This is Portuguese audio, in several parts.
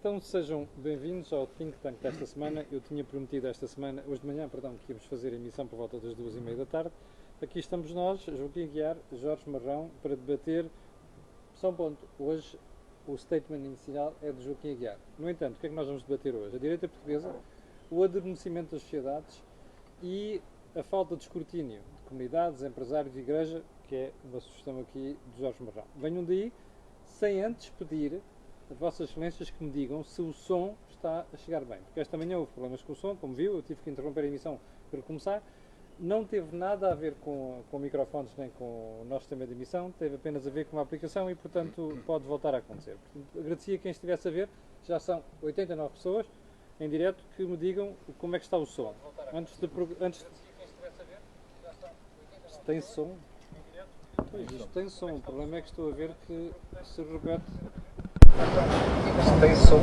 Então sejam bem-vindos ao Think Tank desta semana. Eu tinha prometido hoje de manhã, que íamos fazer a emissão por volta das 2h30 da tarde. Aqui estamos nós, Joaquim Aguiar, Jorge Marrão, para debater. Só um ponto, hoje o statement inicial é de Joaquim Aguiar. No entanto, o que é que nós vamos debater hoje? A direita portuguesa, o adormecimento das sociedades e a falta de escrutínio de comunidades, empresários e igreja, que é uma sugestão aqui de Jorge Marrão. Venham daí, sem antes pedir a Vossas Excelências que me digam se o som está a chegar bem. Porque esta manhã houve problemas com o som, como viu, eu tive que interromper a emissão para começar. Não teve nada a ver com microfones nem com o nosso sistema de emissão, teve apenas a ver com a aplicação e, portanto, pode voltar a acontecer. Portanto, agradecia a quem estivesse a ver, já são 89 pessoas em direto, que me digam como é que está o som. Se tem som? Pois, isto tem som, o problema é que estou a ver que se repete. Tem som.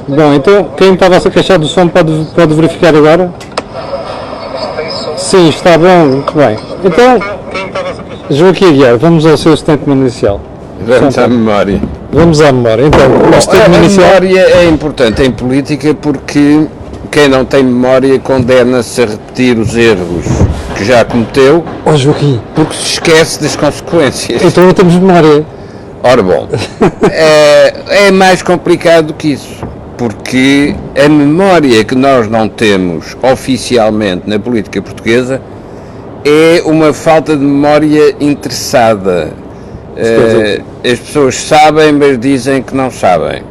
Bom, então quem estava a se queixar do som pode verificar agora? Sim, está bom, muito bem. Então, Joaquim Aguiar, vamos ao seu statement inicial. Vamos à memória. Vamos à memória. Então, a memória é importante em política porque quem não tem memória condena-se a repetir os erros que já cometeu, Joaquim, porque se esquece das consequências. Então não temos memória. Ora bom, é mais complicado do que isso, porque a memória que nós não temos oficialmente na política portuguesa é uma falta de memória interessada. As pessoas sabem, mas dizem que não sabem.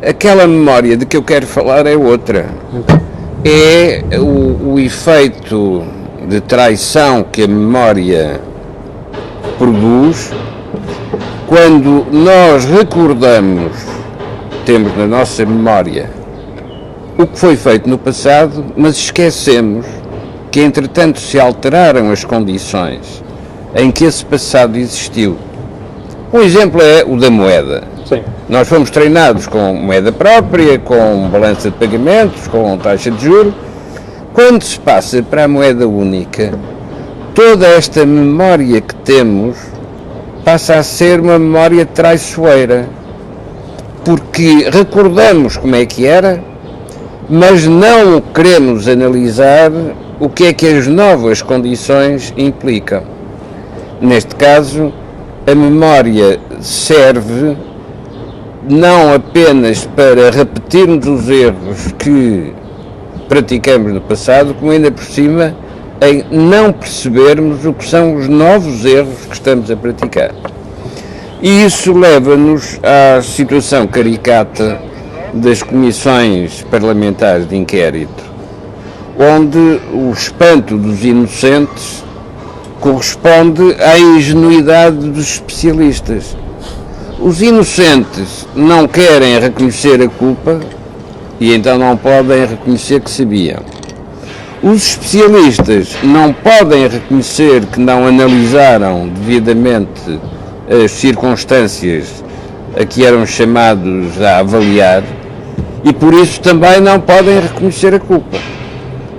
Aquela memória de que eu quero falar é outra. É o efeito de traição que a memória produz quando nós recordamos, temos na nossa memória o que foi feito no passado, mas esquecemos que entretanto se alteraram as condições em que esse passado existiu. Um exemplo é o da moeda. Sim. Nós fomos treinados com moeda própria, com balança de pagamentos, com taxa de juros. Quando se passa para a moeda única, toda esta memória que temos passa a ser uma memória traiçoeira, porque recordamos como é que era, mas não queremos analisar o que é que as novas condições implicam. Neste caso, a memória serve não apenas para repetirmos os erros que praticamos no passado, como ainda por cima em não percebermos o que são os novos erros que estamos a praticar. E isso leva-nos à situação caricata das comissões parlamentares de inquérito, onde o espanto dos inocentes corresponde à ingenuidade dos especialistas. Os inocentes não querem reconhecer a culpa e então não podem reconhecer que sabiam. Os especialistas não podem reconhecer que não analisaram devidamente as circunstâncias a que eram chamados a avaliar e por isso também não podem reconhecer a culpa.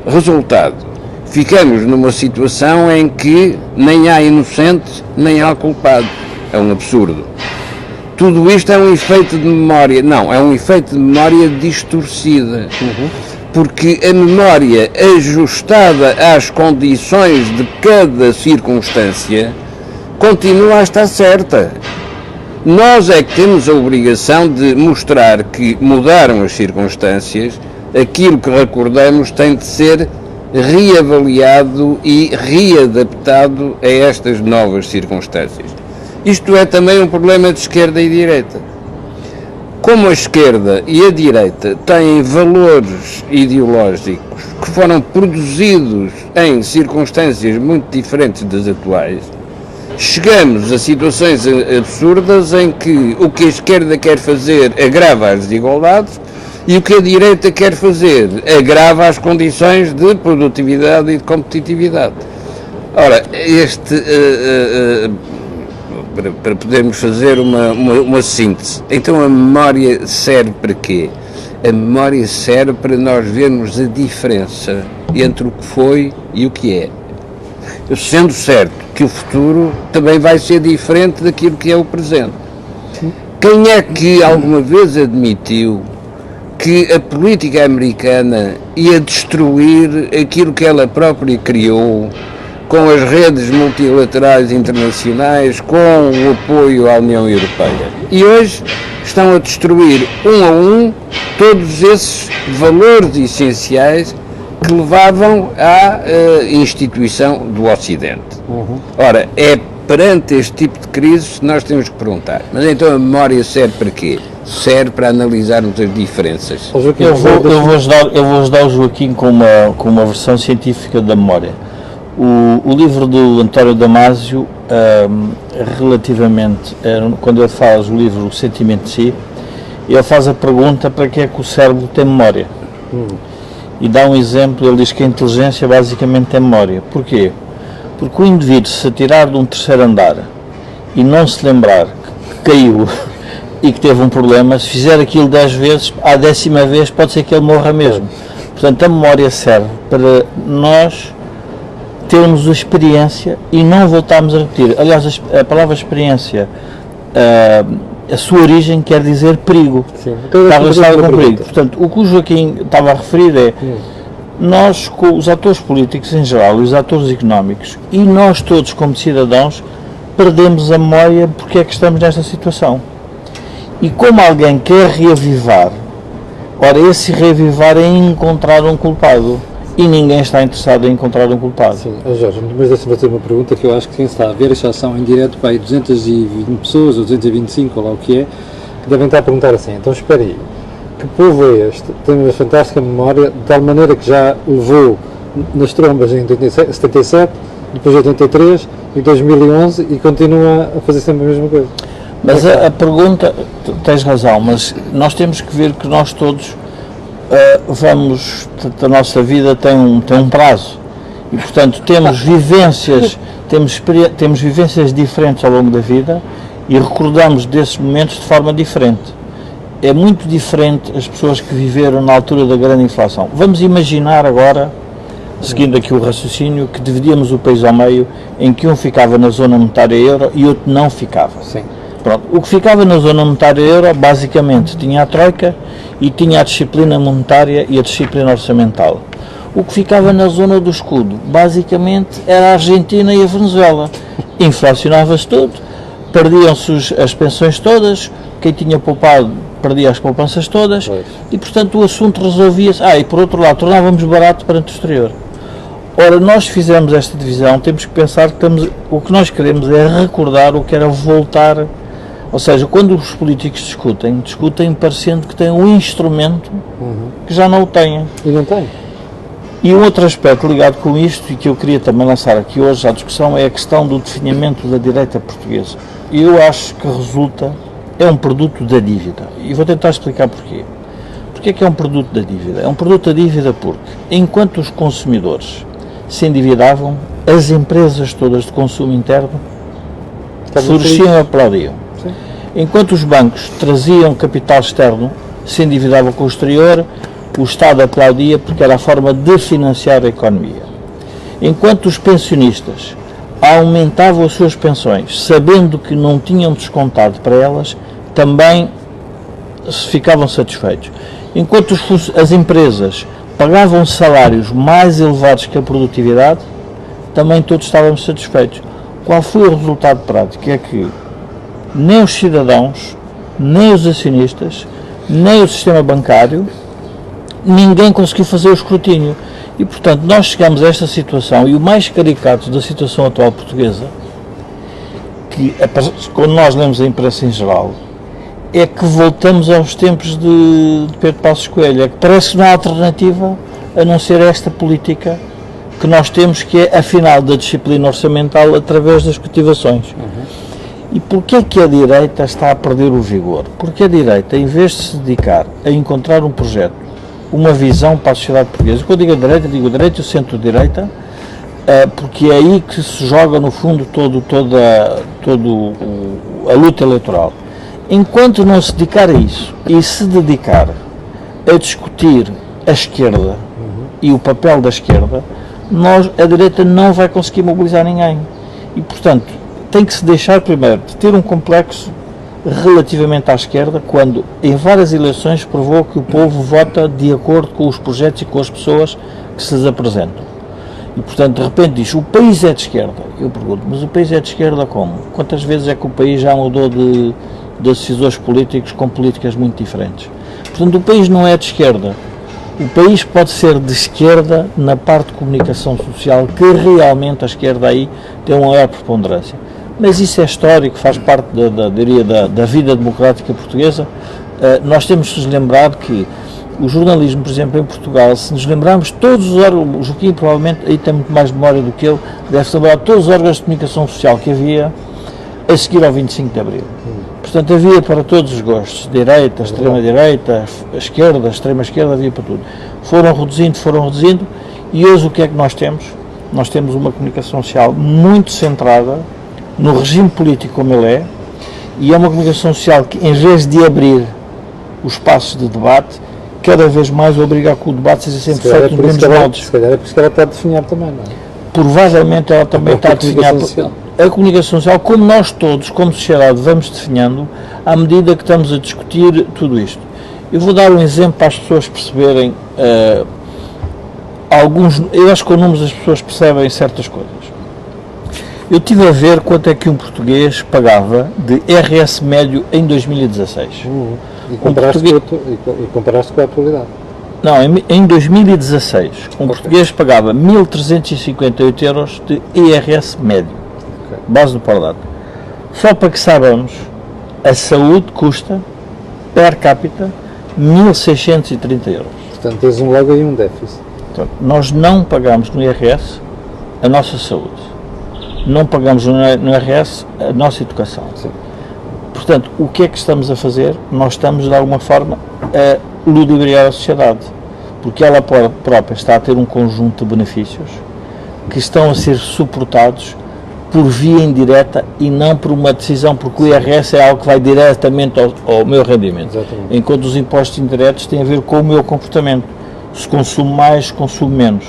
Resultado, ficamos numa situação em que nem há inocente nem há culpado. É um absurdo. Tudo isto é um efeito de memória. Não, é um efeito de memória distorcida. Porque a memória ajustada às condições de cada circunstância continua a estar certa. Nós é que temos a obrigação de mostrar que mudaram as circunstâncias, aquilo que recordamos tem de ser reavaliado e readaptado a estas novas circunstâncias. Isto é também um problema de esquerda e direita. Como a esquerda e a direita têm valores ideológicos que foram produzidos em circunstâncias muito diferentes das atuais, chegamos a situações absurdas em que o que a esquerda quer fazer agrava as desigualdades e o que a direita quer fazer agrava as condições de produtividade e de competitividade. Ora, para podermos fazer uma síntese. Então a memória serve para quê? A memória serve para nós vermos a diferença entre o que foi e o que é. Sendo certo que o futuro também vai ser diferente daquilo que é o presente. Quem é que alguma vez admitiu que a política americana ia destruir aquilo que ela própria criou, com as redes multilaterais internacionais, com o apoio à União Europeia? E hoje estão a destruir um a um todos esses valores essenciais que levavam à instituição do Ocidente. Ora, é perante este tipo de crises que nós temos que perguntar, mas então a memória serve para quê? Serve para analisarmos as diferenças. Eu vou ajudar o Joaquim com uma versão científica da memória. O livro do António Damasio, relativamente, quando ele faz o livro O Sentimento de Si, ele faz a pergunta para que é que o cérebro tem memória. E dá um exemplo, ele diz que a inteligência basicamente tem memória. Porquê? Porque o indivíduo, se atirar de um terceiro andar e não se lembrar que caiu e que teve um problema, se fizer aquilo 10 vezes, à 10ª vez pode ser que ele morra mesmo. Portanto, a memória serve para nós termos a experiência e não voltarmos a repetir. Aliás, a palavra experiência, a sua origem quer dizer perigo. Sim. Está relacionado com perigo. Portanto, o que o Joaquim estava a referir é nós, os atores políticos em geral, os atores económicos e nós todos como cidadãos perdemos a memória porque é que estamos nesta situação. E como alguém quer reavivar, ora, esse reavivar é encontrar um culpado. E ninguém está interessado em encontrar um culpado. Sim, Jorge, mas deixa-me fazer uma pergunta que eu acho que quem está a ver esta ação em direto para aí 220 pessoas, ou 225, ou lá o que é, que devem estar a perguntar assim, então espera aí, que povo é este? Tem uma fantástica memória, de tal maneira que já levou nas trombas em 77, depois 83 e 2011 e continua a fazer sempre a mesma coisa. Mas a pergunta, tens razão, mas nós temos que ver que nós todos a nossa vida tem um prazo e, portanto, temos vivências, temos vivências diferentes ao longo da vida e recordamos desses momentos de forma diferente. É muito diferente as pessoas que viveram na altura da grande inflação. Vamos imaginar agora, seguindo aqui o raciocínio, que dividíamos o país ao meio, em que um ficava na zona monetária euro e outro não ficava. Sim. Pronto. O que ficava na zona monetária euro, basicamente, tinha a Troika e tinha a disciplina monetária e a disciplina orçamental. O que ficava na zona do escudo, basicamente, era a Argentina e a Venezuela. Inflacionava-se tudo, perdiam-se as pensões todas, quem tinha poupado perdia as poupanças todas, e, portanto, o assunto resolvia-se. E, por outro lado, tornávamos barato perante o exterior. Ora, nós fizemos esta divisão, temos que pensar que o que nós queremos é recordar o que era voltar. Ou seja, quando os políticos discutem parecendo que têm um instrumento que já não o têm. E não tem. E um outro aspecto ligado com isto, e que eu queria também lançar aqui hoje à discussão, é a questão do definimento da direita portuguesa. E eu acho que é um produto da dívida. E vou tentar explicar porquê. Porquê é um produto da dívida? É um produto da dívida porque, enquanto os consumidores se endividavam, as empresas todas de consumo interno floresciam e aplaudiam. Sim. Enquanto os bancos traziam capital externo, se endividavam com o exterior, o Estado aplaudia porque era a forma de financiar a economia. Enquanto os pensionistas aumentavam as suas pensões, sabendo que não tinham descontado para elas, também ficavam satisfeitos. Enquanto as empresas pagavam salários mais elevados que a produtividade, também todos estávamos satisfeitos. Qual foi o resultado prático? É que nem os cidadãos, nem os acionistas, nem o sistema bancário, ninguém conseguiu fazer o escrutínio. E, portanto, nós chegamos a esta situação, e o mais caricato da situação atual portuguesa, que quando nós lemos a imprensa em geral, é que voltamos aos tempos de Pedro Passos Coelho. É que parece que não há alternativa a não ser esta política que nós temos, que é a final da disciplina orçamental através das cativações. E porquê que a direita está a perder o vigor? Porque a direita, em vez de se dedicar a encontrar um projeto, uma visão para a sociedade portuguesa, quando digo direita e o centro-direita, porque é aí que se joga, no fundo, toda a luta eleitoral. Enquanto não se dedicar a isso e se dedicar a discutir a esquerda e o papel da esquerda, a direita não vai conseguir mobilizar ninguém. E, portanto, tem que se deixar primeiro de ter um complexo relativamente à esquerda, quando em várias eleições provou que o povo vota de acordo com os projetos e com as pessoas que se lhes apresentam. E, portanto, de repente diz, o país é de esquerda. Eu pergunto, mas o país é de esquerda como? Quantas vezes é que o país já mudou de decisores políticos com políticas muito diferentes? Portanto, o país não é de esquerda. O país pode ser de esquerda na parte de comunicação social, que realmente a esquerda aí tem uma maior preponderância. Mas isso é histórico, faz parte da vida democrática portuguesa. Nós temos de nos lembrar que o jornalismo, por exemplo, em Portugal, se nos lembrarmos todos os órgãos, o Joaquim provavelmente aí tem muito mais memória do que eu, deve-se lembrar todos os órgãos de comunicação social que havia a seguir ao 25 de Abril. Portanto, havia para todos os gostos, direita, extrema-direita, esquerda, extrema-esquerda, havia para tudo. Foram reduzindo, e hoje o que é que nós temos? Nós temos uma comunicação social muito centrada no regime político como ele é, e é uma comunicação social que, em vez de abrir os espaços de debate, cada vez mais obriga a que o debate seja sempre feito nos mesmos moldes. Se calhar é por isso que ela está a definhar também, não é? Provavelmente ela também está a definhar a comunicação social, como nós todos, como sociedade, vamos definhando à medida que estamos a discutir tudo isto. Eu vou dar um exemplo para as pessoas perceberem eu acho que com números as pessoas percebem certas coisas. Eu estive a ver quanto é que um português pagava de RS médio em 2016. E comparaste com a atualidade. Não, em 2016, português pagava 1.358 euros de IRS médio, base do Pordata. Só para que saibamos, a saúde custa, per capita, 1.630 euros. Portanto, tens logo aí um déficit. Então, nós não pagamos no IRS a nossa saúde. Não pagamos no IRS a nossa educação. Sim. Portanto, o que é que estamos a fazer? Nós estamos, de alguma forma, a ludibriar a sociedade, porque ela própria está a ter um conjunto de benefícios que estão a ser suportados por via indireta e não por uma decisão, porque o IRS é algo que vai diretamente ao meu rendimento. Exatamente. Enquanto os impostos indiretos têm a ver com o meu comportamento. Se consumo mais, consumo menos.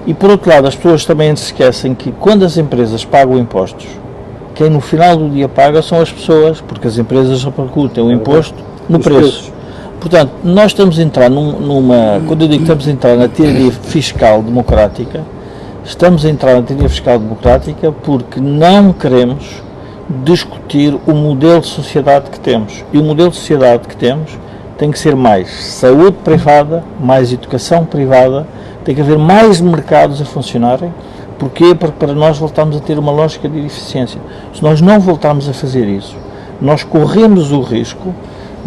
E, por outro lado, as pessoas também se esquecem que, quando as empresas pagam impostos, quem no final do dia paga são as pessoas, porque as empresas repercutem o imposto no preço. Portanto, nós estamos a entrar quando eu digo que estamos a entrar na teoria fiscal democrática, estamos a entrar na teoria fiscal democrática porque não queremos discutir o modelo de sociedade que temos. E o modelo de sociedade que temos tem que ser mais saúde privada, mais educação privada, tem que haver mais mercados a funcionarem. Porquê? Porque para nós voltamos a ter uma lógica de eficiência. Se nós não voltarmos a fazer isso, nós corremos o risco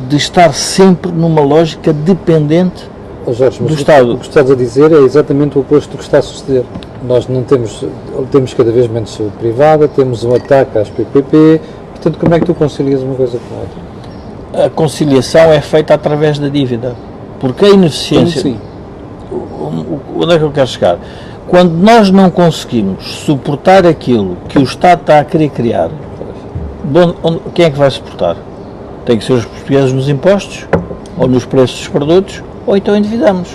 de estar sempre numa lógica dependente Jorge, do Estado. O que estás a dizer é exatamente o oposto do que está a suceder. Nós não temos cada vez menos saúde privada, temos um ataque às PPP, portanto, como é que tu concilias uma coisa com a outra? A conciliação é feita através da dívida, porque a ineficiência... Sim. Onde é que eu quero chegar? Quando nós não conseguimos suportar aquilo que o Estado está a querer criar, quem é que vai suportar? Tem que ser os portugueses nos impostos, ou nos preços dos produtos, ou então endividamos.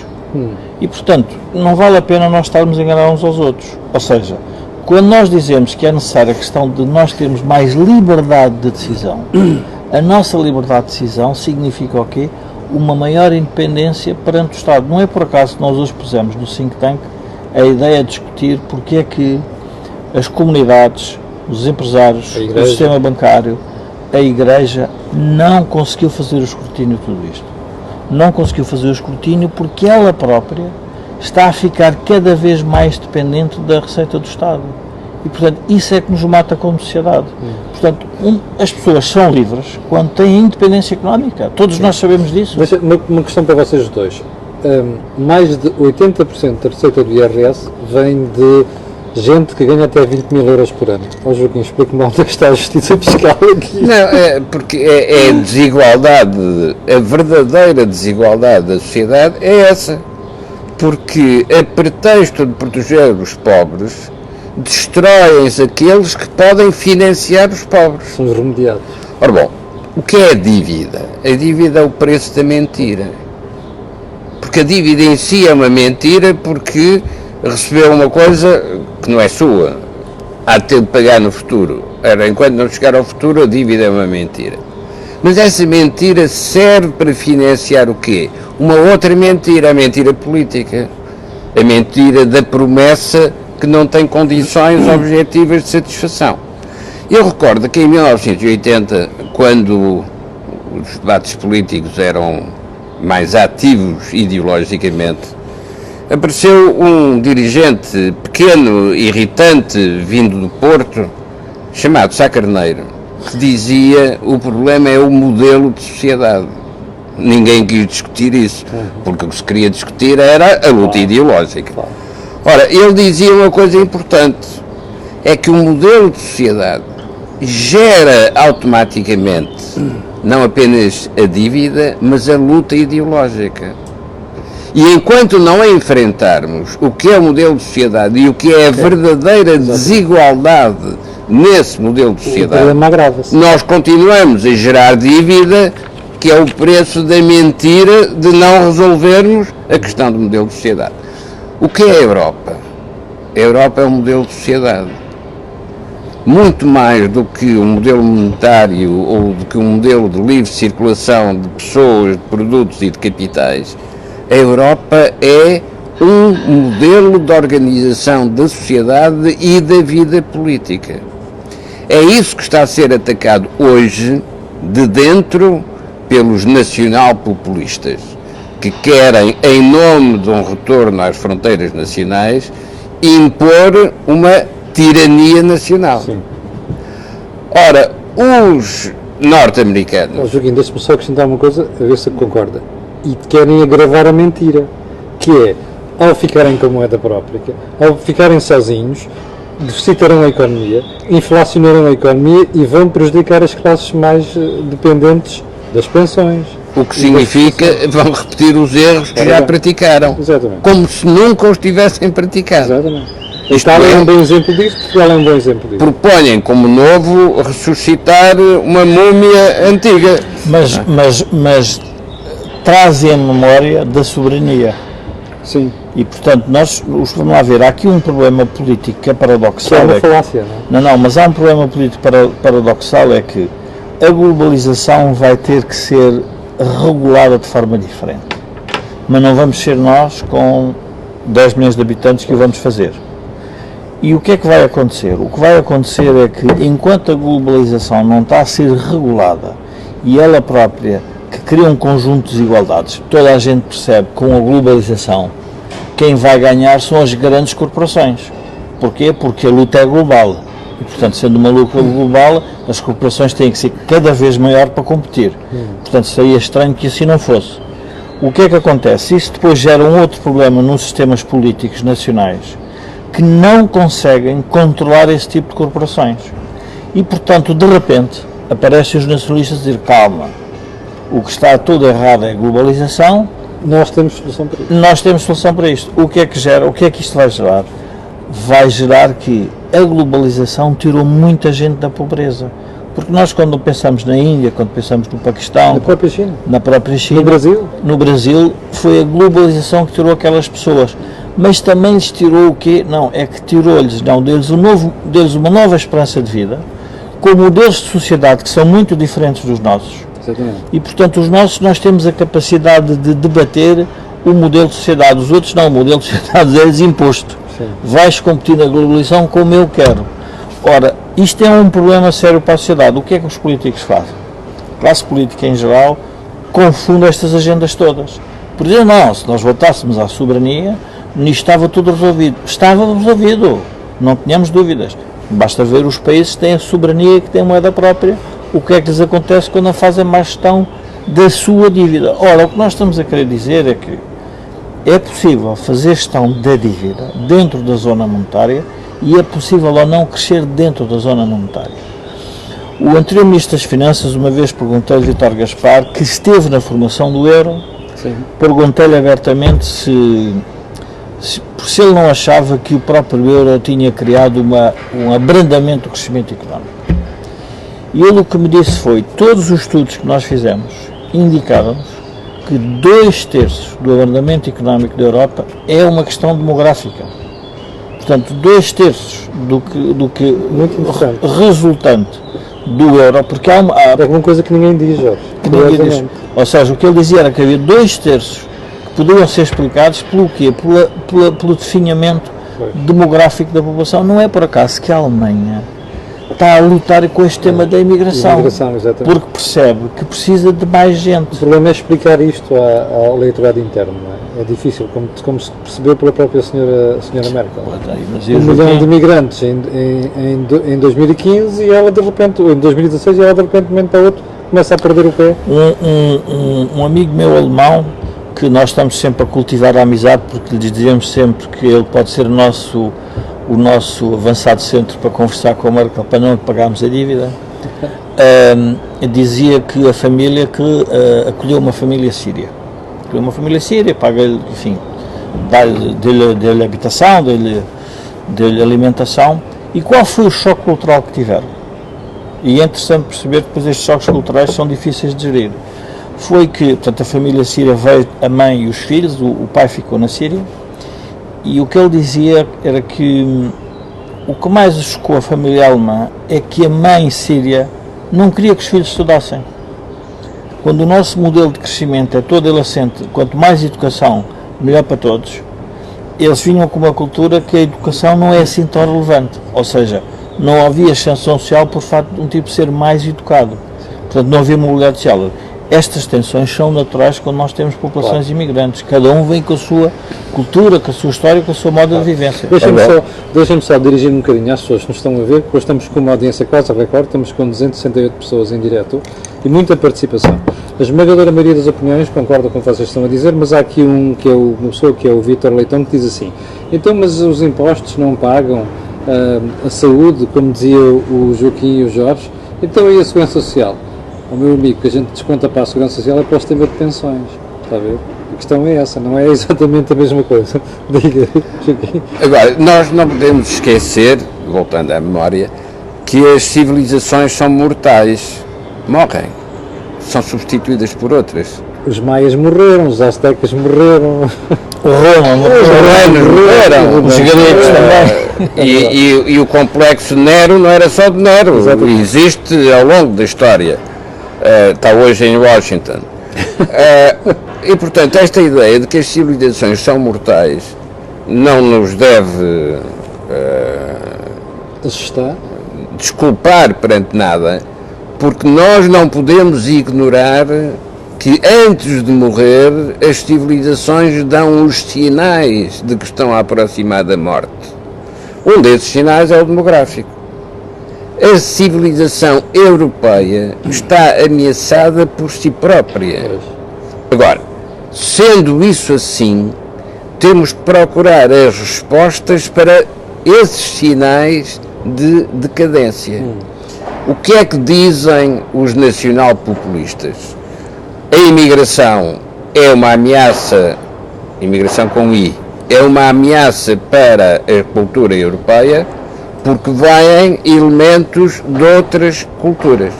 E, portanto, não vale a pena nós estarmos a enganar uns aos outros. Ou seja, quando nós dizemos que é necessária a questão de nós termos mais liberdade de decisão, a nossa liberdade de decisão significa o quê? Uma maior independência perante o Estado. Não é por acaso que nós hoje pusemos no think tank a ideia de discutir porque é que as comunidades, os empresários, o sistema bancário, a Igreja não conseguiu fazer o escrutínio de tudo isto. Não conseguiu fazer o escrutínio porque ela própria está a ficar cada vez mais dependente da receita do Estado. E, portanto, isso é que nos mata como sociedade. Portanto, as pessoas são livres quando têm independência económica. Todos nós sabemos disso. Mas uma questão para vocês dois. Mais de 80% da receita do IRS vem de gente que ganha até 20 mil euros por ano. Ó Joaquim, explique-me onde é que está a justiça fiscal aqui. Não, porque é a desigualdade, a verdadeira desigualdade da sociedade é essa. Porque, a pretexto de proteger os pobres, destroem-se aqueles que podem financiar os pobres. São os remediados. Ora bom, o que é a dívida? A dívida é o preço da mentira. Porque a dívida em si é uma mentira porque recebeu uma coisa que não é sua. Há de ter de pagar no futuro. Enquanto não chegar ao futuro, a dívida é uma mentira. Mas essa mentira serve para financiar o quê? Uma outra mentira, a mentira política. A mentira da promessa que não tem condições objetivas de satisfação. Eu recordo que em 1980, quando os debates políticos eram mais ativos ideologicamente, apareceu um dirigente pequeno, irritante, vindo do Porto, chamado Sá Carneiro, que dizia: o problema é o modelo de sociedade. Ninguém quis discutir isso, porque o que se queria discutir era a luta ideológica. Ora, ele dizia uma coisa importante, é que o modelo de sociedade gera automaticamente não apenas a dívida, mas a luta ideológica. E enquanto não enfrentarmos o que é o modelo de sociedade e o que é a verdadeira desigualdade nesse modelo de sociedade, nós continuamos a gerar dívida, que é o preço da mentira de não resolvermos a questão do modelo de sociedade. O que é a Europa? A Europa é um modelo de sociedade. Muito mais do que um modelo monetário ou do que um modelo de livre circulação de pessoas, de produtos e de capitais, a Europa é um modelo de organização da sociedade e da vida política. É isso que está a ser atacado hoje, de dentro, pelos nacional-populistas, que querem, em nome de um retorno às fronteiras nacionais, impor uma tirania nacional. Sim. Ora, os norte-americanos... Joaquim, deixa-me só acrescentar uma coisa, a ver se concorda. E querem agravar a mentira, que é, ao ficarem com a moeda própria, ao ficarem sozinhos, deficitarão a economia, inflacionarão a economia e vão prejudicar as classes mais dependentes das pensões. O que significa vão repetir os erros que já praticaram. Exatamente. Como se nunca os tivessem praticado. Exatamente. Itália é um bom exemplo disso, Portugal é um bom exemplo disso. Propõem como novo ressuscitar uma múmia antiga. Mas trazem a memória da soberania. Sim. E, portanto, vamos lá ver, há aqui um problema político que é paradoxal. Que é uma falácia, não é? Não, mas há um problema político paradoxal, é que a globalização vai ter que ser regulada de forma diferente. Mas não vamos ser nós, com 10 milhões de habitantes, que o vamos fazer. E o que é que vai acontecer? O que vai acontecer é que, enquanto a globalização não está a ser regulada e ela própria, que cria um conjunto de desigualdades, toda a gente percebe que com a globalização quem vai ganhar são as grandes corporações. Porquê? Porque a luta é global. E, portanto, sendo uma luta global, as corporações têm que ser cada vez maior para competir. Portanto, seria estranho que assim não fosse. O que é que acontece? Isso depois gera um outro problema nos sistemas políticos nacionais, que não conseguem controlar esse tipo de corporações. E, portanto, de repente, aparecem os nacionalistas a dizer: calma, o que está tudo errado é a globalização. Nós temos solução para isto. Nós temos solução para isto. O que é que gera? O que é que isto vai gerar? Vai gerar que a globalização tirou muita gente da pobreza. Porque nós, quando pensamos na Índia, quando pensamos no Paquistão, Na própria China, no Brasil, foi a globalização que tirou aquelas pessoas. Mas também lhes tirou o quê? Não, é que tirou-lhes, deles uma nova esperança de vida, com modelos de sociedade que são muito diferentes dos nossos. exatamente. E, portanto, nós temos a capacidade de debater o modelo de sociedade. Os outros não, o modelo de sociedade é-lhes imposto. Sim. Vais competir na globalização como eu quero. Ora, isto é um problema sério para a sociedade. O que é que os políticos fazem? A classe política em geral confunde estas agendas todas. Por exemplo, não, se nós voltássemos à soberania, nisto estava tudo resolvido. Estava resolvido, não tínhamos dúvidas. Basta ver os países que têm a soberania e que têm moeda própria, o que é que lhes acontece quando não fazem mais gestão da sua dívida. Ora, o que nós estamos a querer dizer é que é possível fazer gestão da dívida dentro da zona monetária e é possível ou não crescer dentro da zona monetária. O anterior Ministro das Finanças, uma vez perguntei-lhe, Vítor Gaspar, que esteve na formação do euro, perguntei-lhe abertamente se ele não achava que o próprio euro tinha criado um abrandamento do crescimento económico. E ele o que me disse foi: todos os estudos que nós fizemos indicaram-nos que 2/3 do abrandamento económico da Europa é uma questão demográfica. Portanto, 2/3 do que resultante do euro, porque há É alguma coisa que ninguém diz, Jorge. que ninguém diz. Exatamente. Ou seja, o que ele dizia era que havia 2/3 que podiam ser explicados pelo quê? Pelo definhamento Pois. demográfico da população. Não é por acaso que a Alemanha está a lutar com este tema da imigração, Imigração, exatamente. porque percebe que precisa de mais O gente. problema é explicar isto ao eleitorado interno, não é? É difícil, como se percebeu pela própria senhora Merkel. Mas 1 milhão de imigrantes em 2015 e ela de repente, ou em 2016, e ela de repente, de um momento para o outro, começa a perder o pé. Um amigo meu alemão, que nós estamos sempre a cultivar a amizade, porque lhe dizemos sempre que ele pode ser o nosso avançado centro para conversar com a Merkel, para não pagarmos a dívida, dizia que a família que acolheu uma família síria. Acolheu uma família síria, paga-lhe, enfim, dá-lhe habitação, dá-lhe alimentação. E qual foi o choque cultural que tiveram? E é interessante perceber que depois estes choques culturais são difíceis de gerir. Foi que, portanto, a família síria veio, a mãe e os filhos, o pai ficou na Síria, e o que ele dizia era que o que mais chocou a família alemã é que a mãe síria não queria que os filhos estudassem. Quando o nosso modelo de crescimento é todo ele assente, quanto mais educação, melhor para todos, eles vinham com uma cultura que a educação não é assim tão relevante, ou seja, não havia ascensão social por facto de um tipo ser mais educado, portanto não havia mobilidade social. Estas tensões são naturais quando nós temos populações imigrantes, cada um vem com a sua cultura, com a sua história, com a sua modo de vivência. Deixem-me só dirigir um bocadinho às pessoas que nos estão a ver, porque hoje estamos com uma audiência quase a recorde, estamos com 268 pessoas em direto e muita participação. A esmagadora maioria das opiniões concorda com o que vocês estão a dizer, mas há aqui uma pessoa que é o Vítor Leitão, que diz assim: então, mas os impostos não pagam a saúde, como dizia o Joaquim e o Jorge, então e a segurança social? O meu amigo, que a gente desconta para a segurança social é para o sistema de pensões, está a ver? A questão é essa, não é exatamente a mesma coisa. Diga, Joaquim. Agora, nós não podemos esquecer, voltando à memória, que as civilizações são mortais, morrem, são substituídas por outras. Os maias morreram, os aztecas morreram, Os romanos morreram, os gregos também. E o complexo Nero não era só de Nero, Exatamente. existe ao longo da história, está hoje em Washington. E portanto esta ideia de que as civilizações são mortais não nos deve assustar. desculpar perante nada, porque nós não podemos ignorar que antes de morrer as civilizações dão os sinais de que estão a aproximar da morte. Um desses sinais é o demográfico. A civilização europeia está ameaçada por si própria. Agora, sendo isso assim, temos que procurar as respostas para esses sinais de decadência. O que é que dizem os nacional-populistas? A imigração é uma ameaça, imigração com I, é uma ameaça para a cultura europeia porque vêm elementos de outras culturas.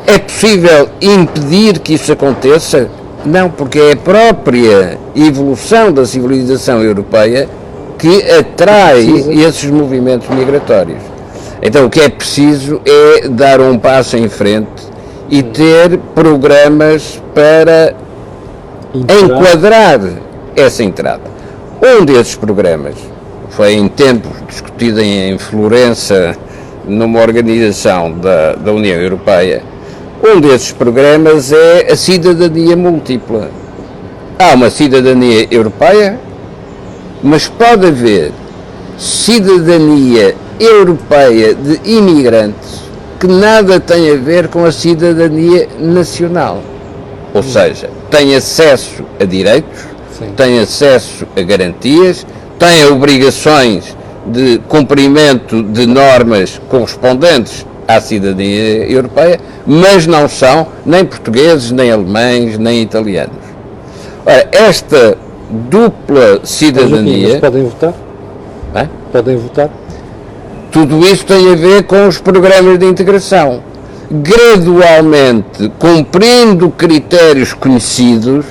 É possível impedir que isso aconteça? Não, porque é a própria evolução da civilização europeia que atrai esses movimentos migratórios. Então o que é preciso é dar um passo em frente e ter programas para enquadrar essa entrada. Um desses programas foi em tempos discutido em Florença, numa organização da União Europeia. Um desses programas é a cidadania múltipla. Há uma cidadania europeia, mas pode haver cidadania europeia de imigrantes que nada tem a ver com a cidadania nacional. Ou seja, tem acesso a direitos, tem acesso a garantias, tem obrigações de cumprimento de normas correspondentes à cidadania europeia, mas não são nem portugueses, nem alemães, nem italianos. Ora, esta dupla cidadania... Mas podem votar? É? Podem votar? Tudo isso tem a ver com os programas de integração. Gradualmente, cumprindo critérios conhecidos,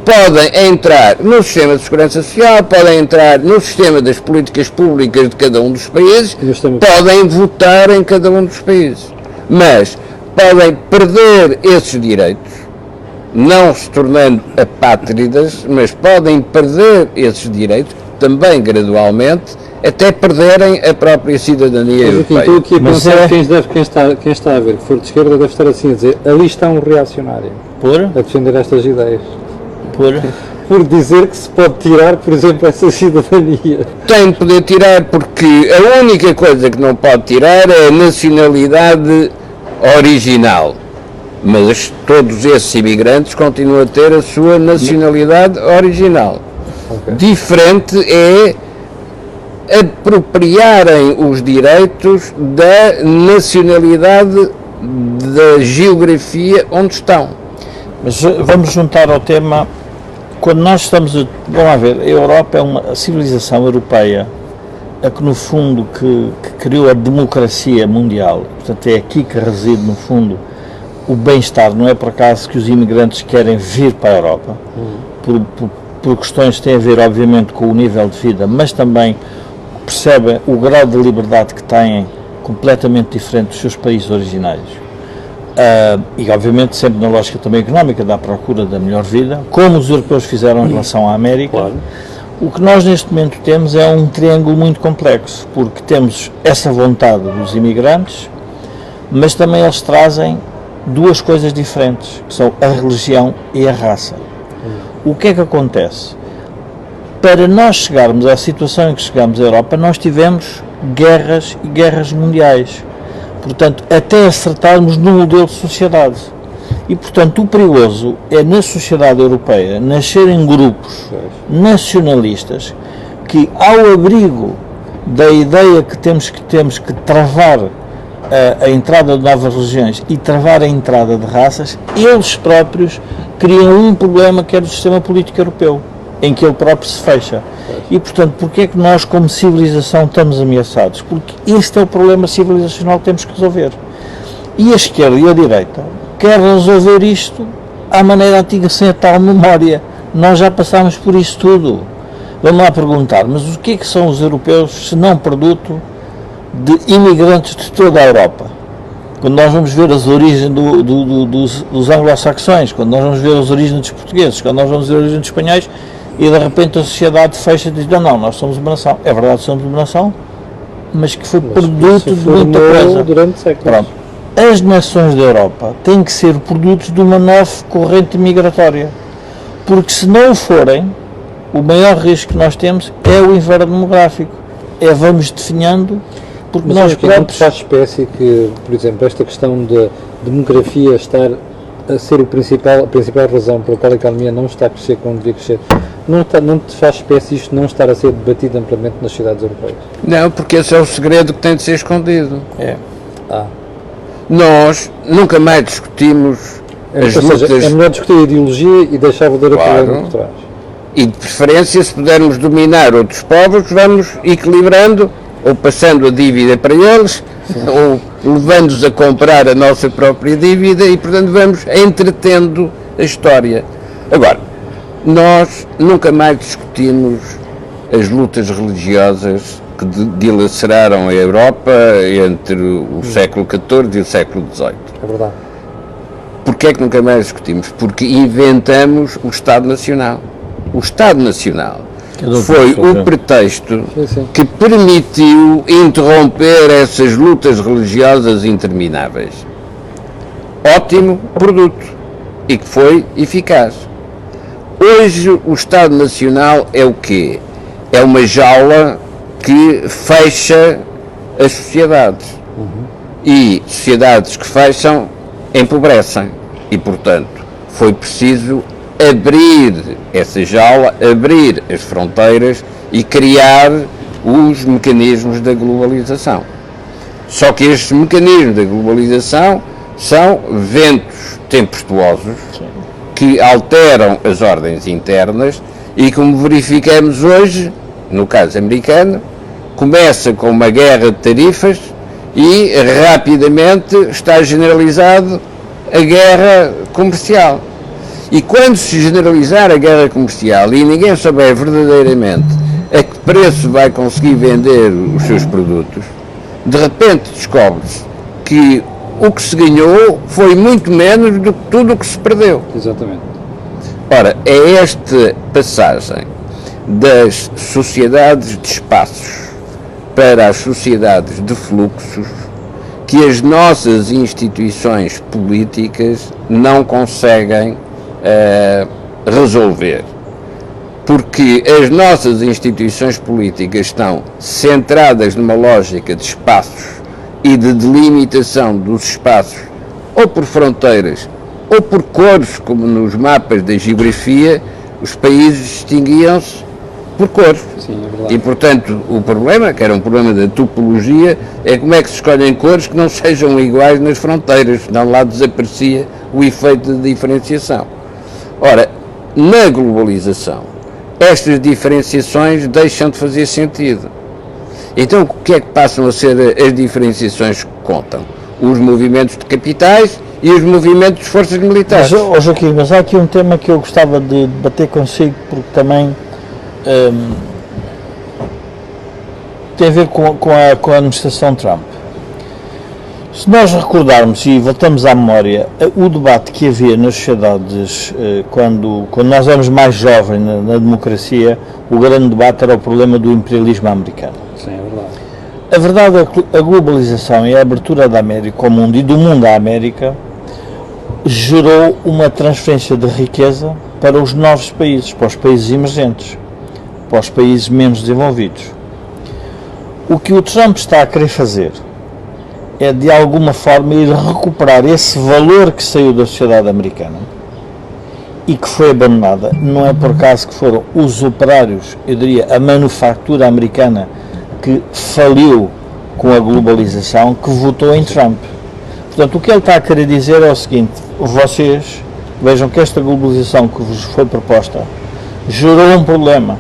podem entrar no sistema de segurança social, podem entrar no sistema das políticas públicas de cada um dos países, podem votar em cada um dos países, mas podem perder esses direitos, não se tornando apátridas, mas podem perder esses direitos, também gradualmente, até perderem a própria cidadania europeia. Estou aqui a pensar quem está a ver, que for de esquerda, deve estar assim a dizer, ali está um reacionário a defender estas ideias. Por dizer que se pode tirar, por exemplo, essa cidadania. Tem de poder tirar, porque a única coisa que não pode tirar é a nacionalidade original. Mas todos esses imigrantes continuam a ter a sua nacionalidade original. Okay. Diferente é apropriarem os direitos da nacionalidade da geografia onde estão. Mas vamos juntar ao tema, quando nós estamos vamos lá ver, a Europa é uma civilização europeia que no fundo que criou a democracia mundial, portanto é aqui que reside no fundo o bem-estar. Não é por acaso que os imigrantes querem vir para a Europa, por questões que têm a ver obviamente com o nível de vida, mas também percebem o grau de liberdade que têm, completamente diferente dos seus países originários. E obviamente sempre na lógica também económica, da procura da melhor vida, como os europeus fizeram em relação à América. Claro. O que nós neste momento temos é um triângulo muito complexo, porque temos essa vontade dos imigrantes, mas também eles trazem duas coisas diferentes, que são a religião e a raça. O que é que acontece? Para nós chegarmos à situação em que chegamos à Europa, nós tivemos guerras e guerras mundiais. Portanto, até acertarmos no modelo de sociedade. E, portanto, o perigoso é, na sociedade europeia, nascerem grupos nacionalistas que, ao abrigo da ideia que temos que travar a entrada de novas religiões e travar a entrada de raças, eles próprios criam um problema que é do sistema político europeu, em que ele próprio se fecha. E, portanto, porquê é que nós, como civilização, estamos ameaçados? Porque este é o problema civilizacional que temos que resolver. E a esquerda e a direita querem resolver isto à maneira antiga, sem a tal memória. Nós já passámos por isso tudo. Vamos lá perguntar, mas o que é que são os europeus, se não produto de imigrantes de toda a Europa? Quando nós vamos ver as origens dos anglo-saxões, quando nós vamos ver as origens dos portugueses, quando nós vamos ver as origens dos espanhóis, e de repente a sociedade fecha e diz, não, nós somos uma nação. É verdade, somos uma nação, mas que foi produto de muita coisa. Durante séculos. Pronto. As nações da Europa têm que ser produtos de uma nova corrente migratória, porque se não o forem, o maior risco que nós temos é o inverno demográfico. Vamos definhando, porque mas nós próprios... Não te faz espécie que, por exemplo, esta questão de demografia estar a ser a principal razão pela qual a economia não está a crescer como devia crescer, não te faz espécie isto não estar a ser debatido amplamente nas cidades europeias? Não, porque esse é o segredo que tem de ser escondido. Nós nunca mais discutimos as lutas... Seja, é melhor discutir a ideologia e deixar valer o problema por trás. E de preferência, se pudermos dominar outros povos, vamos equilibrando, ou passando a dívida para eles, ou levando-os a comprar a nossa própria dívida e, portanto, vamos entretendo a história. Agora, nós nunca mais discutimos as lutas religiosas que dilaceraram a Europa entre o século XIV e o século XVIII. É verdade. Porquê é que nunca mais discutimos? Porque inventamos o Estado Nacional. O Estado Nacional foi o pretexto que permitiu interromper essas lutas religiosas intermináveis. Ótimo produto e que foi eficaz. Hoje o Estado Nacional é o quê? É uma jaula que fecha as sociedades. E sociedades que fecham empobrecem. E, portanto, foi preciso abrir essa jaula, abrir as fronteiras e criar os mecanismos da globalização. Só que estes mecanismos da globalização são ventos tempestuosos que alteram as ordens internas e, como verificamos hoje, no caso americano, começa com uma guerra de tarifas e rapidamente está generalizado a guerra comercial. E quando se generalizar a guerra comercial e ninguém souber verdadeiramente a que preço vai conseguir vender os seus produtos, de repente descobre-se que o que se ganhou foi muito menos do que tudo o que se perdeu. Exatamente. Ora, é esta passagem das sociedades de espaços para as sociedades de fluxos que as nossas instituições políticas não conseguem resolver. Porque as nossas instituições políticas estão centradas numa lógica de espaços e de delimitação dos espaços, ou por fronteiras, ou por cores, como nos mapas da geografia, os países distinguiam-se por cores. Sim, é verdade. E, portanto, o problema, que era um problema da topologia, é como é que se escolhem cores que não sejam iguais nas fronteiras, senão lá desaparecia o efeito de diferenciação. Ora, na globalização, estas diferenciações deixam de fazer sentido. Então, o que é que passam a ser as diferenciações que contam? Os movimentos de capitais e os movimentos de forças militares. Mas, Joaquim, mas há aqui um tema que eu gostava de debater consigo, porque também tem a ver com a administração Trump. Se nós recordarmos e voltamos à memória o debate que havia nas sociedades quando nós éramos mais jovens na democracia, o grande debate era o problema do imperialismo americano. Sim, é verdade. A verdade é que a globalização e a abertura da América ao mundo e do mundo à América gerou uma transferência de riqueza para os novos países, para os países emergentes, para os países menos desenvolvidos. O que o Trump está a querer fazer é, de alguma forma, ir recuperar esse valor que saiu da sociedade americana e que foi abandonada. Não é por acaso que foram os operários, eu diria, a manufatura americana que faliu com a globalização, que votou em Trump. Portanto, o que ele está a querer dizer é o seguinte: vocês vejam que esta globalização que vos foi proposta gerou um problema.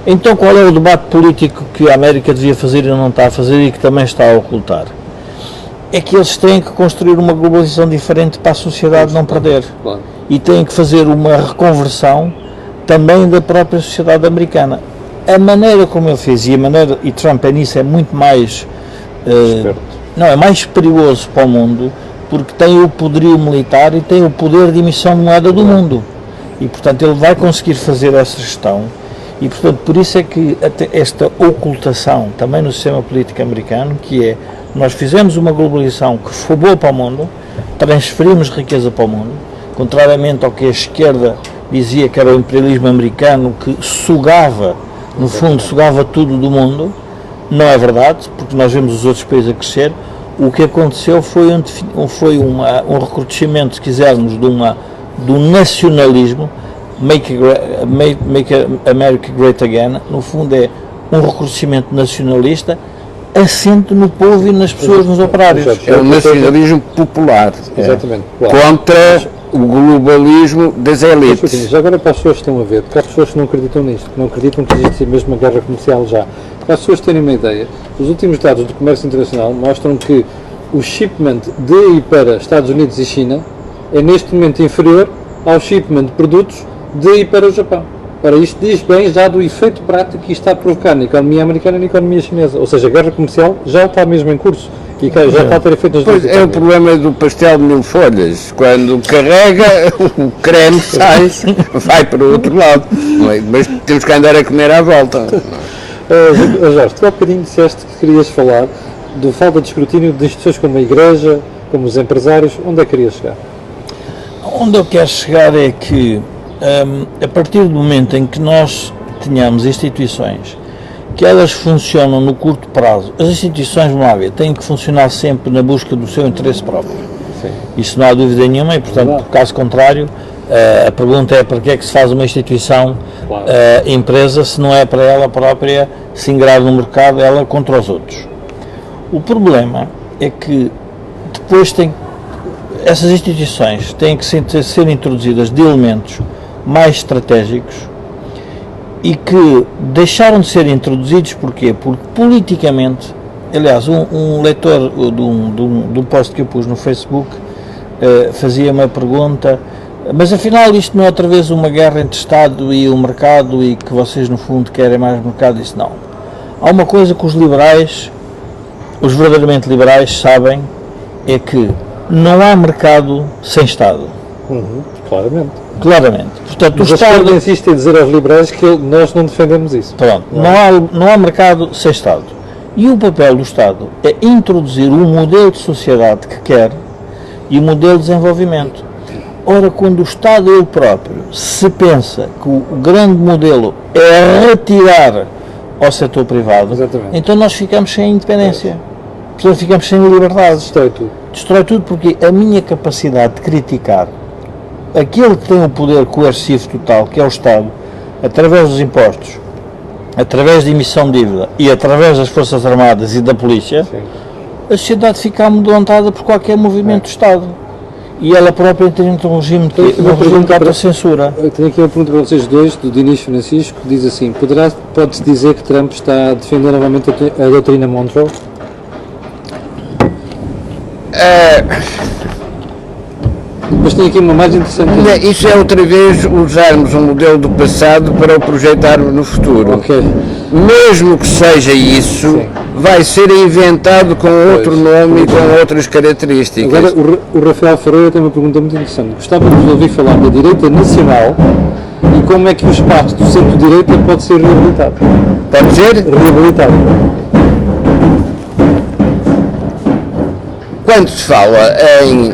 Então, qual é o debate político que a América devia fazer e não está a fazer e que também está a ocultar? É que eles têm que construir uma globalização diferente para a sociedade não perder. Claro. E têm que fazer uma reconversão também da própria sociedade americana. A maneira como ele fez, e Trump nisso é muito mais é mais perigoso para o mundo, porque tem o poderio militar e tem o poder de emissão de moeda do mundo, e portanto ele vai conseguir fazer essa gestão, e portanto por isso é que até esta ocultação também no sistema político americano, que é, nós fizemos uma globalização que foi boa para o mundo, transferimos riqueza para o mundo, contrariamente ao que a esquerda dizia que era o imperialismo americano que sugava, no fundo sugava tudo do mundo. Não é verdade, porque nós vemos os outros países a crescer. O que aconteceu foi um recrudescimento, se quisermos, do nacionalismo, make America Great Again. No fundo é um recrudescimento nacionalista assente no povo e nas pessoas, nos operários. É o nacionalismo popular. Exatamente. Contra o globalismo das elites. Já agora, para as pessoas que estão a ver, porque há pessoas que não acreditam nisto, que não acreditam que existe mesmo uma guerra comercial já. Para as pessoas terem uma ideia, os últimos dados do comércio internacional mostram que o shipment de e para Estados Unidos e China é neste momento inferior ao shipment de produtos de e para o Japão. Ora, isto diz bem já do efeito prático que isto está a provocar na economia americana e na economia chinesa. Ou seja, a guerra comercial já está mesmo em curso e já está a ter efeitos Pois é, o problema do pastel de 1000 folhas. Quando carrega, o creme sai, vai para o outro lado. Mas temos que andar a comer à volta. Jorge, tu há bocadinho disseste que querias falar do falta de escrutínio de instituições como a Igreja, como os empresários. Onde é que querias chegar? Onde eu quero chegar é que, a partir do momento em que nós tenhamos instituições que elas funcionam no curto prazo, as instituições, vamos lá ver, têm que funcionar sempre na busca do seu interesse próprio. Sim. Isso não há dúvida nenhuma e, portanto, caso contrário, a pergunta é para que é que se faz uma instituição, Claro. Empresa, se não é para ela própria se ingrar no mercado, ela contra os outros. O problema é que depois essas instituições têm que ser introduzidas de elementos mais estratégicos e que deixaram de ser introduzidos. Porquê? Porque politicamente, aliás, um leitor de um post que eu pus no Facebook fazia uma pergunta Mas afinal isto não é outra vez uma guerra entre Estado e o mercado e que vocês no fundo querem mais mercado? Isso não. Há uma coisa que os liberais, os verdadeiramente liberais sabem, é que não há mercado sem Estado. Claramente. Claramente. Portanto, Mas o a esquerda Estado... insiste em dizer aos liberais que nós não defendemos isso. Pronto, não há mercado sem Estado. E o papel do Estado é introduzir o modelo de sociedade que quer e o modelo de desenvolvimento. Ora, quando o Estado ele próprio se pensa que o grande modelo é retirar ao setor privado, Exatamente. então nós ficamos sem independência. Portanto, ficamos sem liberdade. Destrói tudo. Destrói tudo porque a minha capacidade de criticar aquele que tem o poder coercivo total, que é o Estado, através dos impostos, através da emissão de dívida e através das Forças Armadas e da Polícia, Sim. a sociedade fica amedrontada por qualquer movimento do Estado. E ela própria entra em um regime de autocensura. Eu tenho aqui uma pergunta para vocês dois, do Dinis Francisco, que diz assim: pode-se dizer que Trump está a defender novamente a doutrina Monroe? Mas tem aqui uma mais interessante. Isso é outra vez usarmos um modelo do passado para o projetarmos no futuro. Ok. Mesmo que seja isso, Sim. vai ser inventado com outro nome e com outras características. Agora, o Rafael Ferreira tem uma pergunta muito interessante. Gostávamos de ouvir falar da direita nacional e como é que o espaço do centro-direita pode ser reabilitado. Pode ser? Reabilitado. Quando se fala em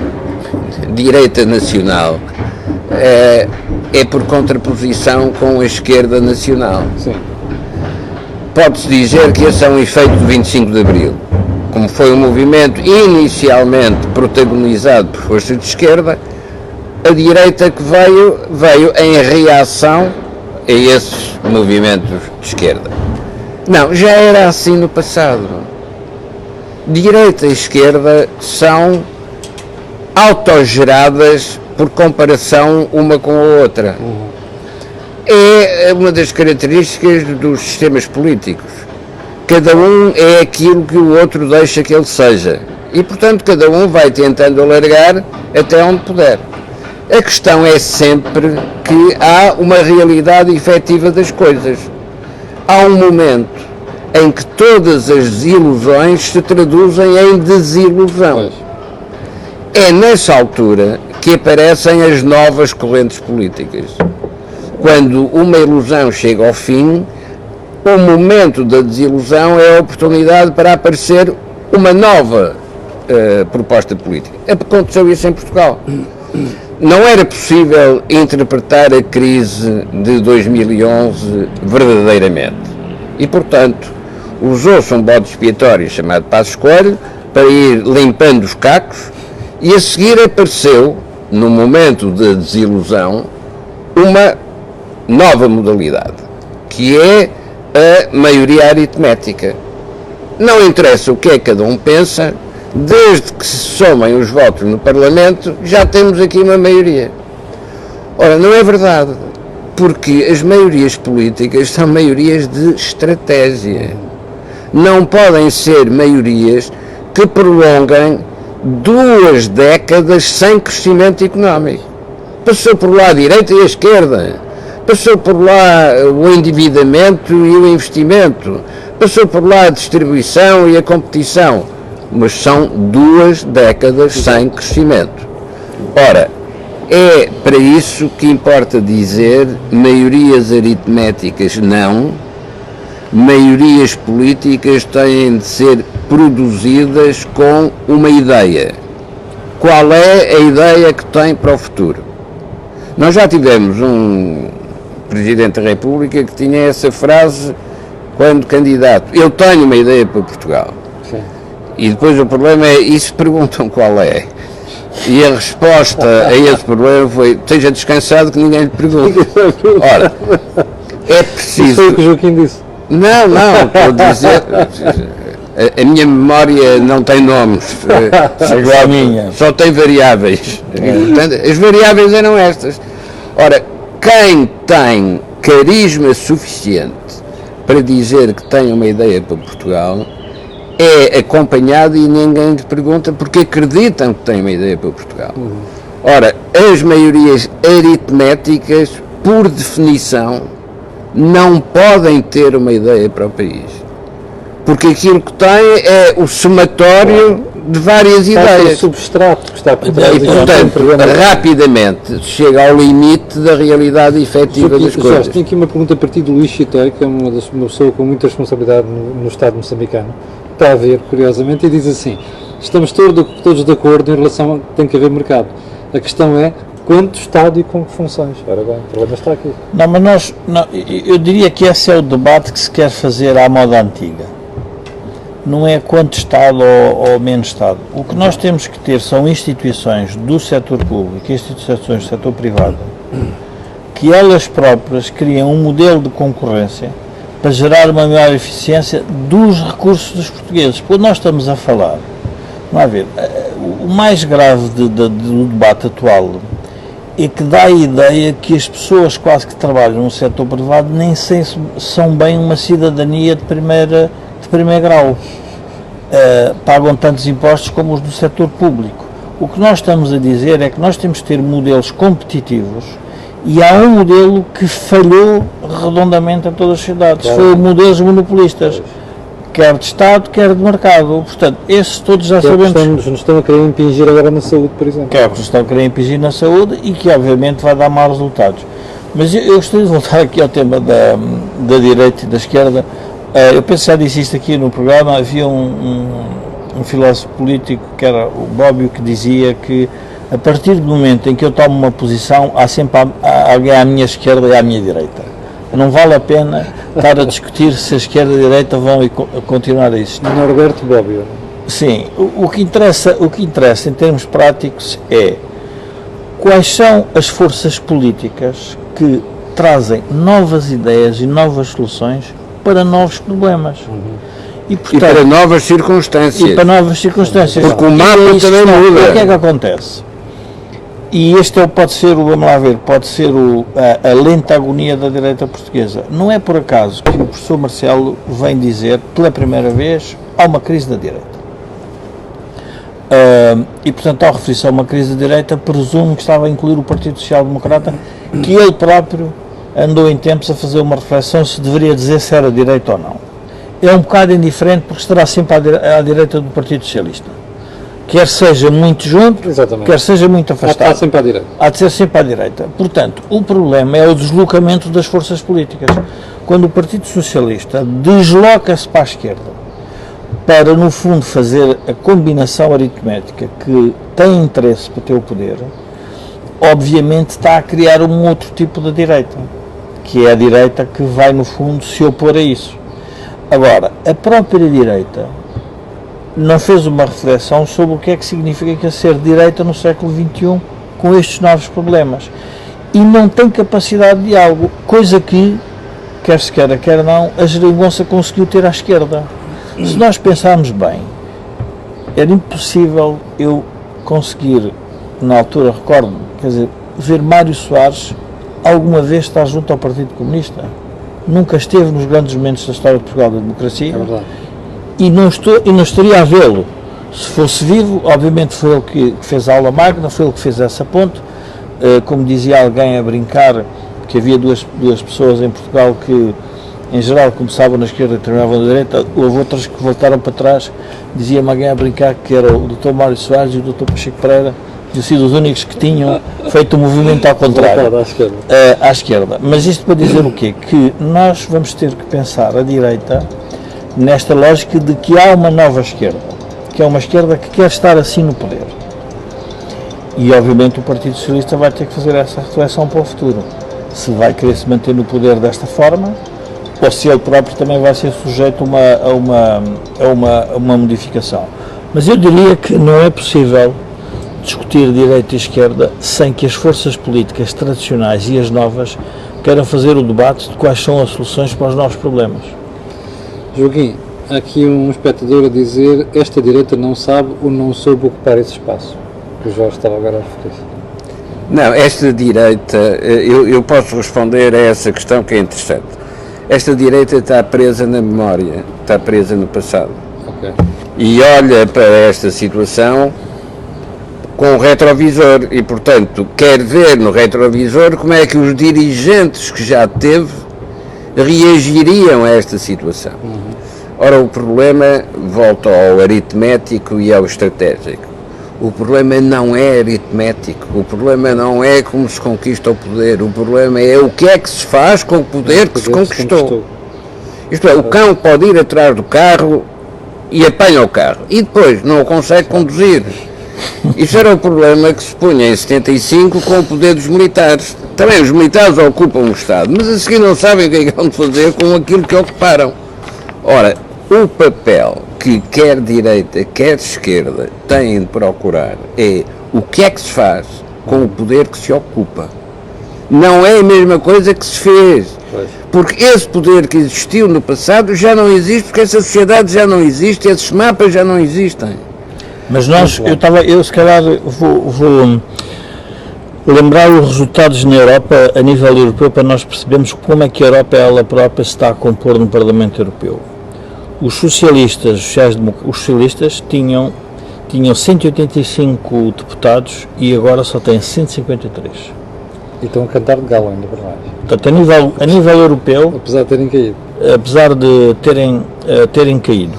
direita nacional, é por contraposição com a esquerda nacional. Sim. Pode-se dizer que esse é um efeito do 25 de Abril. Como foi um movimento inicialmente protagonizado por forças de esquerda, a direita que veio em reação a esses movimentos de esquerda. Não, já era assim no passado. Direita e esquerda são autogeradas por comparação uma com a outra. É uma das características dos sistemas políticos. Cada um é aquilo que o outro deixa que ele seja. E, portanto, cada um vai tentando alargar até onde puder. A questão é sempre que há uma realidade efetiva das coisas. Há um momento em que todas as ilusões se traduzem em desilusão. É nessa altura que aparecem as novas correntes políticas. Quando uma ilusão chega ao fim, o momento da desilusão é a oportunidade para aparecer uma nova proposta política. Aconteceu isso em Portugal. Não era possível interpretar a crise de 2011 verdadeiramente. E, portanto, usou-se um bode expiatório chamado Passos Coelho para ir limpando os cacos e a seguir apareceu, no momento da desilusão, uma nova modalidade, que é a maioria aritmética. Não interessa o que é que cada um pensa, desde que se somem os votos no Parlamento, já temos aqui uma maioria. Ora, não é verdade, porque as maiorias políticas são maiorias de estratégia. Não podem ser maiorias que prolonguem 2 décadas sem crescimento económico. Passou por lá a direita e a esquerda, passou por lá o endividamento e o investimento, passou por lá a distribuição e a competição, mas são 2 décadas sem crescimento. Ora, é para isso que importa dizer maiorias aritméticas não, maiorias políticas têm de ser produzidas com uma ideia. Qual é a ideia que tem para o futuro? Nós já tivemos um Presidente da República que tinha essa frase quando candidato: eu tenho uma ideia para Portugal. Sim. E depois o problema é, e se perguntam qual é? E a resposta a esse problema foi: esteja descansado que ninguém lhe pergunta. Ora, é preciso... Isso foi o que o Joaquim disse. Não, estou a dizer... A minha memória não tem nomes. É igual à minha. Só tem variáveis. Portanto, as variáveis eram estas. Ora, quem tem carisma suficiente para dizer que tem uma ideia para Portugal é acompanhado e ninguém lhe pergunta porque acreditam que tem uma ideia para Portugal. Ora, as maiorias aritméticas, por definição, não podem ter uma ideia para o país. Porque aquilo que tem é o somatório de várias O ideias. substrato que está por E, trás. portanto, rapidamente chega ao limite da realidade efetiva das coisas. Jorge, tenho aqui uma pergunta a partir do Luís Chitei, que é uma pessoa com muita responsabilidade no Estado moçambicano. Está a ver, curiosamente, e diz assim: estamos todos de acordo em relação a que tem que haver mercado. A questão é quanto Estado e com que funções. Ora bem, o problema está aqui. Não, mas eu diria que esse é o debate que se quer fazer à moda antiga. Não é quanto Estado ou menos Estado. O que nós temos que ter são instituições do setor público e instituições do setor privado que elas próprias criam um modelo de concorrência para gerar uma maior eficiência dos recursos dos portugueses. Quando nós estamos a falar, vamos ver, o mais grave do debate atual é que dá a ideia que as pessoas quase que trabalham no setor privado nem são bem uma cidadania de primeiro grau. Pagam tantos impostos como os do setor público. O que nós estamos a dizer é que nós temos que ter modelos competitivos e há um modelo que falhou redondamente em todas as cidades. Claro. Foi o modelo dos monopolistas, quer de Estado, quer de mercado. Portanto, esses todos já sabemos. Nos estão a querer impingir agora na saúde, por exemplo. Que é o que estão a querer impingir na saúde e que obviamente vai dar maus resultados. Mas eu gostaria de voltar aqui ao tema da direita e da esquerda. Eu penso que já disse isto aqui no programa. Havia um filósofo político que era o Bobbio, que dizia que a partir do momento em que eu tomo uma posição há sempre alguém à minha esquerda e à minha direita. Não vale a pena estar a discutir se a esquerda e a direita vão continuar a existir. Norberto Bobbio. Sim, o que interessa em termos práticos é quais são as forças políticas que trazem novas ideias e novas soluções para novos problemas. E, portanto, E para novas circunstâncias. Porque o mapa também muda. O que é que acontece? E este pode ser a lenta agonia da direita portuguesa. Não é por acaso que o professor Marcelo vem dizer, pela primeira vez, há uma crise da direita. E, portanto, ao referir-se a uma crise da direita, presumo que estava a incluir o Partido Social Democrata, que ele próprio andou em tempos a fazer uma reflexão se deveria dizer se era direita ou não. É um bocado indiferente porque estará sempre à direita do Partido Socialista. Quer seja muito junto, Exatamente. quer seja muito afastado. Está sempre à direita. Há de ser sempre à direita. Portanto, o problema é o deslocamento das forças políticas. Quando o Partido Socialista desloca-se para a esquerda para, no fundo, fazer a combinação aritmética que tem interesse para ter o poder, obviamente está a criar um outro tipo de direita, que é a direita que vai, no fundo, se opor a isso. Agora, a própria direita não fez uma reflexão sobre o que é que significa ser direita no século XXI com estes novos problemas. E não tem capacidade de diálogo, coisa que, quer se queira, quer não, a geringonça conseguiu ter à esquerda. Se nós pensarmos bem, era impossível eu conseguir, na altura, recordo-me, quer dizer, ver Mário Soares alguma vez estar junto ao Partido Comunista. Nunca esteve nos grandes momentos da história de Portugal da democracia. É verdade. E não estaria a vê-lo. Se fosse vivo, obviamente foi ele que fez a aula magna, foi ele que fez essa ponte. Como dizia alguém a brincar, que havia duas pessoas em Portugal que, em geral, começavam na esquerda e terminavam na direita. Houve outras que voltaram para trás. Dizia-me alguém a brincar que era o Dr. Mário Soares e o Dr. Pacheco Pereira, tinham sido os únicos que tinham feito o movimento ao contrário, à esquerda. Mas isto para dizer o quê? Que nós vamos ter que pensar a direita nesta lógica de que há uma nova esquerda, que é uma esquerda que quer estar assim no poder. E, obviamente, o Partido Socialista vai ter que fazer essa reflexão para o futuro. Se vai querer se manter no poder desta forma, ou se ele próprio também vai ser sujeito a uma modificação. Mas eu diria que não é possível discutir direita e esquerda sem que as forças políticas tradicionais e as novas queiram fazer o debate de quais são as soluções para os novos problemas. Joaquim, há aqui um espectador a dizer: esta direita não sabe ou não soube ocupar esse espaço, que o Jorge estava agora a referir. Não, esta direita, eu posso responder a essa questão que é interessante. Esta direita está presa na memória, está presa no passado. Ok. E olha para esta situação com o retrovisor e, portanto, quer ver no retrovisor como é que os dirigentes que já teve reagiriam a esta situação. Ora, o problema volta ao aritmético e ao estratégico. O problema não é aritmético, o problema não é como se conquista o poder, o problema é o que é que se faz com o poder que se conquistou. Isto é, o cão pode ir atrás do carro e apanha o carro e depois não o consegue conduzir. Isso era o problema que se punha em 75 com o poder dos militares. Também os militares ocupam o Estado, mas a seguir não sabem o que é que vão fazer com aquilo que ocuparam. Ora, o papel que quer direita, quer esquerda têm de procurar é o que é que se faz com o poder que se ocupa. Não é a mesma coisa que se fez. Porque esse poder que existiu no passado já não existe, porque essa sociedade já não existe, esses mapas já não existem. Mas eu se calhar vou lembrar os resultados na Europa, a nível europeu, para nós percebermos como é que a Europa ela própria se está a compor no Parlamento Europeu. Os socialistas tinham 185 deputados e agora só têm 153. E estão a cantar de galo ainda, por mais. Portanto, a nível europeu, Apesar de terem caído. apesar de terem caído,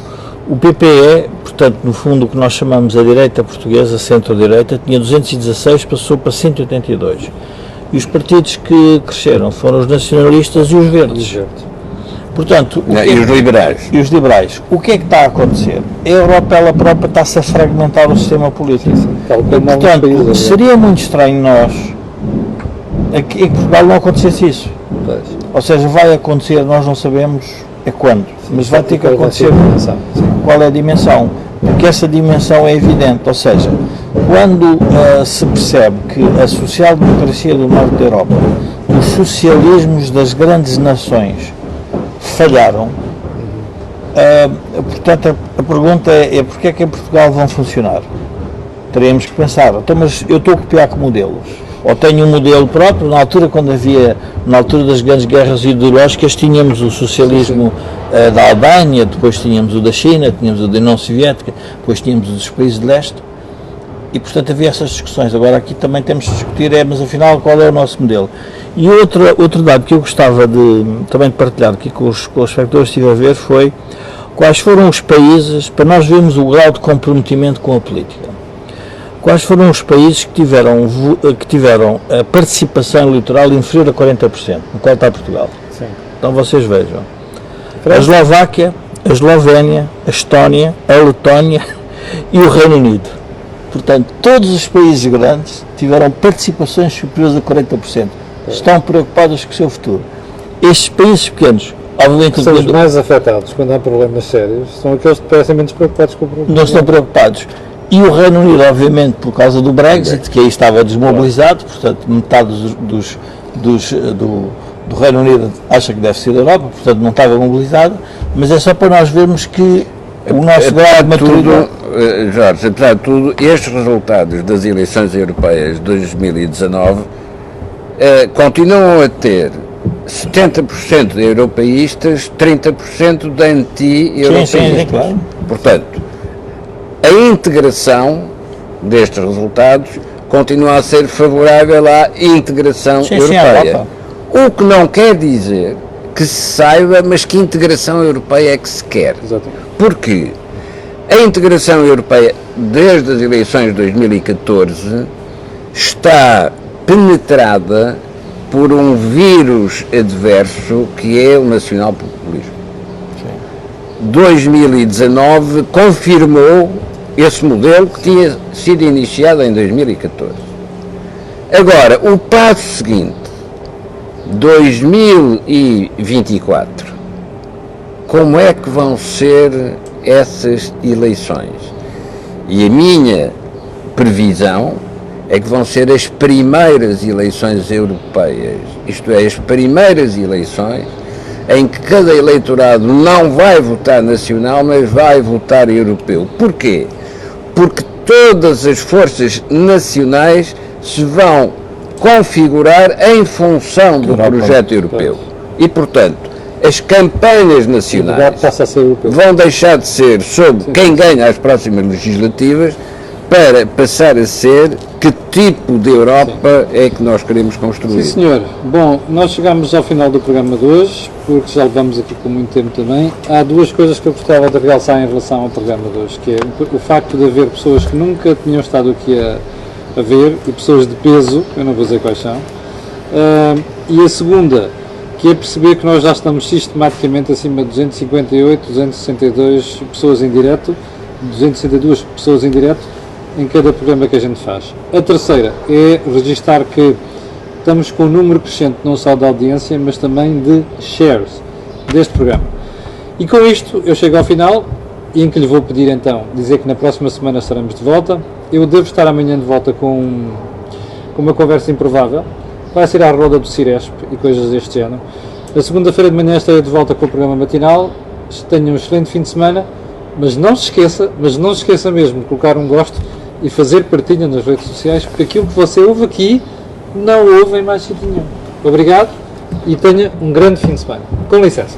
o PPE, portanto, no fundo o que nós chamamos a direita portuguesa, centro-direita, tinha 216, passou para 182. E os partidos que cresceram foram os nacionalistas e os verdes. Portanto, E os liberais. E os liberais. O que é que está a acontecer? A Europa ela própria está-se a fragmentar o sistema político. Portanto, seria muito estranho nós, aqui em Portugal não acontecesse isso. Ou seja, vai acontecer, nós não sabemos quando, mas vai ter que acontecer. Qual é a dimensão? Porque essa dimensão é evidente, ou seja, quando se percebe que a social-democracia do norte da Europa, os socialismos das grandes nações falharam, portanto a pergunta é porque é que em Portugal vão funcionar? Teríamos que pensar, então, mas eu estou a copiar que modelos? Ou tenho um modelo próprio? Na altura das grandes guerras ideológicas, tínhamos o socialismo da Albânia, depois tínhamos o da China, tínhamos o da União Soviética, depois tínhamos o dos países de leste, e portanto havia essas discussões. Agora aqui também temos de discutir, mas afinal qual é o nosso modelo? E outro dado que eu gostava também de partilhar aqui com os espectadores, estive a ver, foi quais foram os países, para nós vermos o grau de comprometimento com a política. Quais foram os países que tiveram a participação eleitoral inferior a 40%, no qual está Portugal? Sim. Então vocês vejam. A Eslováquia, a Eslovénia, a Estónia, a Letónia e o Reino Unido. Portanto, todos os países grandes tiveram participações superiores a 40%. Estão preocupados com o seu futuro. Estes países pequenos, obviamente... São os mais afetados quando há problemas sérios, são aqueles que parecem menos preocupados com o problema. Não estão preocupados. E o Reino Unido, obviamente, por causa do Brexit, que aí estava desmobilizado, portanto, metade do Reino Unido acha que deve ser da Europa, portanto, não estava mobilizado, mas é só para nós vermos que o nosso grau de maturidade... Jorge, apesar de tudo, estes resultados das eleições europeias de 2019 continuam a ter 70% de europeístas, 30% de anti-europeístas. Sim, claro. Portanto, a integração destes resultados continua a ser favorável à integração europeia. O que não quer dizer que se saiba, mas que integração europeia é que se quer. Exatamente. Porque a integração europeia, desde as eleições de 2014, está penetrada por um vírus adverso que é o nacional-populismo. 2019 confirmou esse modelo que tinha sido iniciado em 2014. Agora, o passo seguinte, 2024, como é que vão ser essas eleições? E a minha previsão é que vão ser as primeiras eleições europeias, isto é, as primeiras eleições em que cada eleitorado não vai votar nacional, mas vai votar europeu. Porquê? Porque todas as forças nacionais se vão configurar em função do projeto europeu. E, portanto, as campanhas nacionais vão deixar de ser sobre quem ganha as próximas legislativas para passar a ser que tipo de Europa é que nós queremos construir. Sim, senhor. Bom, nós chegamos ao final do programa de hoje, porque já levamos aqui com muito tempo também. Há duas coisas que eu gostava de realçar em relação ao programa de hoje, que é o facto de haver pessoas que nunca tinham estado aqui a ver, e pessoas de peso, eu não vou dizer quais são. E a segunda, que é perceber que nós já estamos sistematicamente acima de 258, 262 pessoas em direto, 262 pessoas em direto, em cada programa que a gente faz. A terceira é registar que estamos com um número crescente não só de audiência, mas também de shares deste programa. E com isto eu chego ao final, em que lhe vou pedir então, dizer que na próxima semana estaremos de volta. Eu devo estar amanhã de volta com uma conversa improvável, vai ser à roda do Ciresp e coisas deste género. Na segunda-feira de manhã estarei de volta com o programa matinal. Tenha um excelente fim de semana, mas não se esqueça mesmo de colocar um gosto e fazer partilha nas redes sociais, porque aquilo que você ouve aqui não ouve em mais sítio nenhum. Obrigado e tenha um grande fim de semana. Com licença.